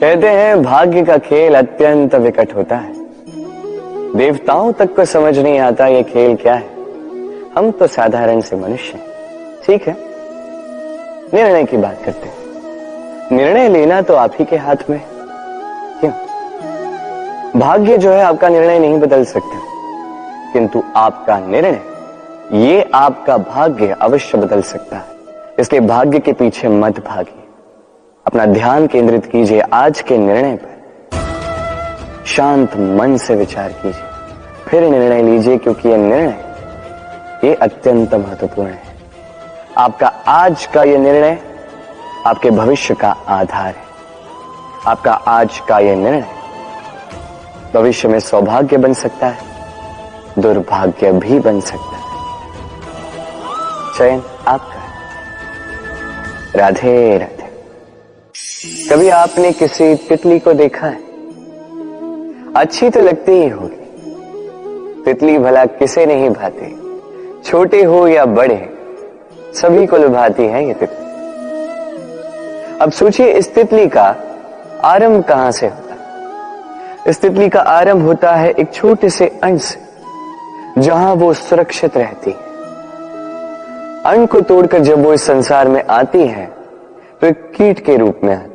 कहते हैं भाग्य का खेल अत्यंत विकट होता है। देवताओं तक को समझ नहीं आता ये खेल क्या है। हम तो साधारण से मनुष्य हैं। ठीक है, निर्णय की बात करते हैं। निर्णय लेना तो आप ही के हाथ में है। क्यों? भाग्य जो है आपका निर्णय नहीं बदल सकता, किंतु आपका निर्णय ये आपका भाग्य अवश्य बदल सकता है। इसलिए भाग्य के पीछे मत भागिए, अपना ध्यान केंद्रित कीजिए आज के निर्णय पर। शांत मन से विचार कीजिए, फिर निर्णय लीजिए, क्योंकि यह निर्णय ये अत्यंत महत्वपूर्ण है। आपका आज का यह निर्णय आपके भविष्य का आधार है। आपका आज का यह निर्णय भविष्य में सौभाग्य बन सकता है, दुर्भाग्य भी बन सकता है। चयन आपका। राधे राधे। कभी आपने किसी तितली को देखा है? अच्छी तो लगती ही होगी। तितली भला किसे नहीं भाती, छोटे हो या बड़े, सभी को लुभाती है ये तितली। अब सोचिए, इस तितली का आरंभ कहां से होता है? इस तितली का आरंभ होता है एक छोटे से अण से, जहां वो सुरक्षित रहती है। अण को तोड़कर जब वो इस संसार में आती है तो एक कीट के रूप में आती है।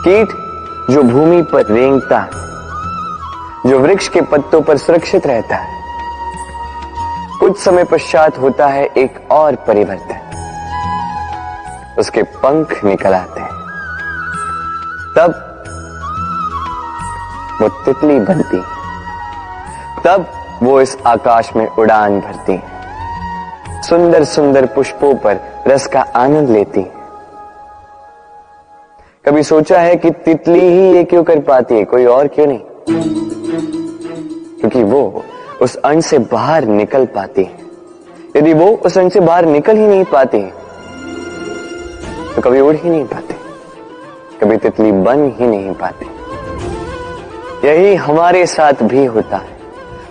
कीट जो भूमि पर रेंगता है, जो वृक्ष के पत्तों पर सुरक्षित रहता है। कुछ समय पश्चात होता है एक और परिवर्तन। उसके पंख निकल आते हैं, तब वो तितली बनती है। तब वो इस आकाश में उड़ान भरती है, सुंदर सुंदर पुष्पों पर रस का आनंद लेती है। कभी सोचा है कि तितली ही ये क्यों कर पाती है, कोई और क्यों नहीं? क्योंकि वो उस अण से बाहर निकल पाती है। यदि वो उस अण से बाहर निकल ही नहीं पाती तो कभी उड़ ही नहीं पाती, कभी तितली बन ही नहीं पाती। यही हमारे साथ भी होता है।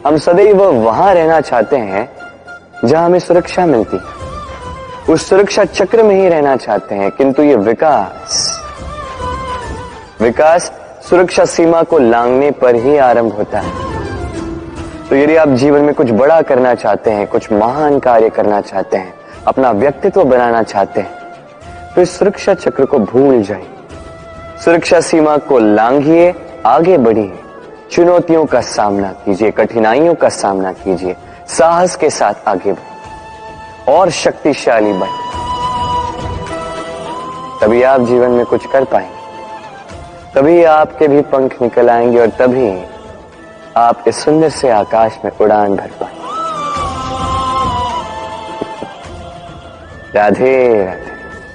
हम सदैव वहां रहना चाहते हैं जहां हमें सुरक्षा मिलती है, उस सुरक्षा चक्र में ही रहना चाहते हैं, किंतु ये विकास सुरक्षा सीमा को लांघने पर ही आरंभ होता है। तो यदि आप जीवन में कुछ बड़ा करना चाहते हैं, कुछ महान कार्य करना चाहते हैं, अपना व्यक्तित्व बनाना चाहते हैं, तो इस सुरक्षा चक्र को भूल जाइए। सुरक्षा सीमा को लांघिए, आगे बढ़िए, चुनौतियों का सामना कीजिए, कठिनाइयों का सामना कीजिए, साहस के साथ आगे बढ़िए और शक्तिशाली बने। तभी आप जीवन में कुछ कर पाएंगे, तभी आपके भी पंख निकल आएंगे और तभी आप इस सुंदर से आकाश में उड़ान भर पाएंगे। राधे राधे।